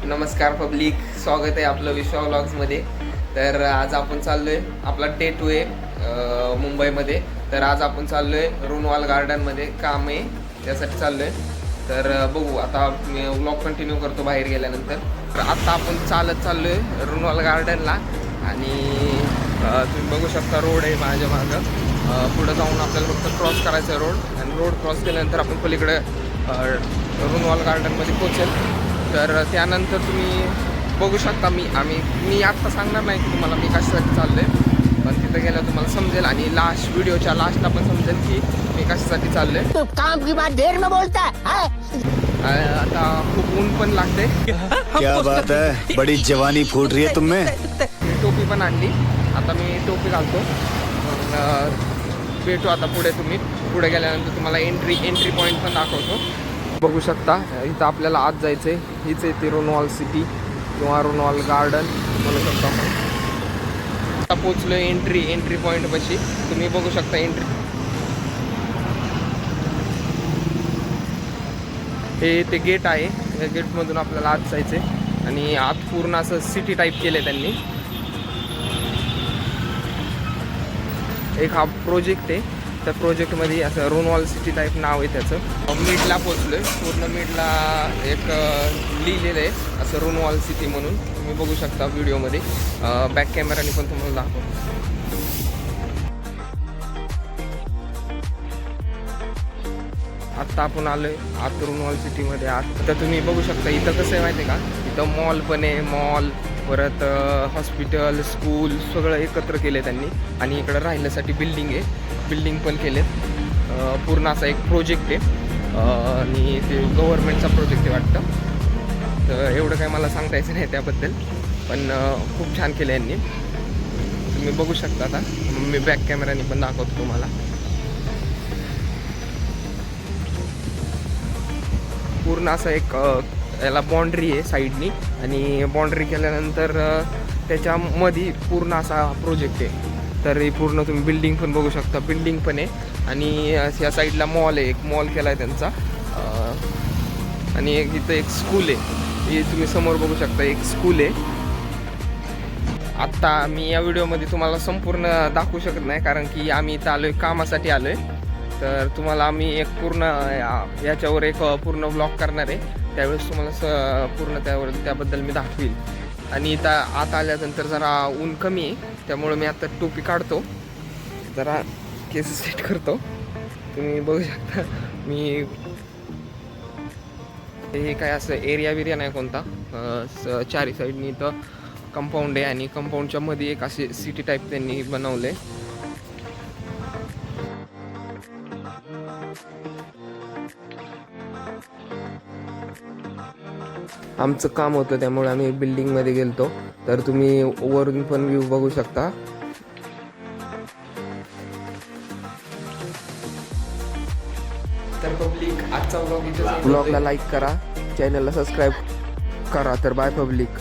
नमस्कार पब्लिक, स्वागत आहे आपलं विश्वा व्लॉग्समध्ये. तर आज आपण चाललोय, आपला डे 2 आहे मुंबईमध्ये. तर आज आपण चाललोय रोनवाल गार्डनमध्ये, काम आहे त्यासाठी चाललोय. तर बघू आता मी व्लॉग कंटिन्यू करतो बाहेर गेल्यानंतर. तर आता आपण चालत चाललोय रोनवाल गार्डनला आणि तुम्ही बघू शकता रोड आहे माझ्या मागं. पुढं जाऊन आपल्याला फक्त क्रॉस करायचा आहे रोड, आणि रोड क्रॉस केल्यानंतर आपण पलीकडे रोनवाल गार्डनमध्ये पोचेल. तर त्यानंतर तुम्ही बघू शकता मी आत्ता सांगणार नाही की तुम्हाला मी कशासाठी चाललो आहे, पण तिथं गेल्यावर तुम्हाला समजेल आणि व्हिडिओच्या लास्टला पण समजेल की मी कशासाठी चाललो आहे. काम की बात देर में बोलता है. आता खूप ऊन पण लागते. क्या बात है, बड़ी जवानी फूट रही है तुम में. मी टोपी पण आणली, आता मी टोपी घालतो. भेटू आता पुढे. तुम्ही पुढे गेल्यानंतर तुम्हाला एंट्री पॉईंट पण दाखवतो. बघू शकता इथं आपल्याला आत जायचं आहे. हीच आहे ती रोनवाल सिटी किंवा रोनवाल गार्डन म्हणू शकतो आपण. आता पोचलो एंट्री पॉईंटपाशी. तुम्ही बघू शकता हे ते गेट आहे. या गेटमधून आपल्याला आत जायचं आहे आणि आत पूर्ण असं सिटी टाईप केलं आहे त्यांनी. एक हा प्रोजेक्ट आहे, त्या प्रोजेक्टमध्ये असं रोनवाल सिटी टाईप नाव आहे त्याचं. मिडला पोचलो आहे, पूर्ण मिडला एक लिहिलेलं आहे असं रोनवाल सिटी म्हणून. तुम्ही बघू शकता व्हिडिओमध्ये. बॅक कॅमेराने पण तुम्हाला दाखवतो. आत्ता आपण आलो आहे आत रोनवाल सिटीमध्ये. आता तुम्ही बघू शकता इथं कसं आहे माहिती आहे का, इथं मॉल पण आहे. मॉल परत हॉस्पिटल, स्कूल सगळं एकत्र केले त्यांनी. आणि इकडं राहिल्यासाठी बिल्डिंग पण केलेत. पूर्ण असा एक प्रोजेक्ट आहे आणि ते गव्हर्नमेंटचा प्रोजेक्ट आहे वाटतं. तर एवढं काही मला सांगता यायचं नाही त्याबद्दल, पण खूप छान केलं यांनी. तुम्ही बघू शकता. आता मी बॅक कॅमेराने पण दाखवतो तुम्हाला. पूर्ण असं एक याला बाँड्री आहे साईडनी, आणि बाँड्री केल्यानंतर त्याच्यामध्ये पूर्ण असा प्रोजेक्ट आहे. तर हे पूर्ण तुम्ही बिल्डिंग पण बघू शकता. बिल्डिंग पण आहे आणि या साईडला मॉल आहे. एक मॉल केला आहे त्यांचा. आणि इथं एक स्कूल आहे. हे तुम्ही समोर बघू शकता, एक स्कूल आहे. आत्ता मी या व्हिडिओमध्ये तुम्हाला संपूर्ण दाखवू शकत नाही, कारण की आम्ही इथं आलो आहे, कामासाठी आलो आहे. तर तुम्हाला आम्ही एक पूर्ण याच्यावर एक पूर्ण व्लॉग करणार आहे. त्यावेळेस तुम्हाला पूर्ण त्याबद्दल मी दाखवील. आणि इथं आत आल्यानंतर जरा ऊन कमी आहे, त्यामुळे मी आता टोपी काढतो, जरा केस सेट करतो. तुम्ही बघू शकता हे काय असं एरिया नाही कोणता. चारी साईडनी इथं कंपाऊंड आहे आणि कंपाऊंडच्या मध्ये एक असे सिटी टाईप त्यांनी बनवले. आमचं काम होतं त्यामुळे आम्ही बिल्डिंगमध्ये गेलतो. तर तुम्ही वरून पण व्ह्यू बघू शकता. तर पब्लिक आजचा व्लॉग इथे. व्लॉगला लाईक करा, चॅनलला सबस्क्राईब करा. तर बाय पब्लिक.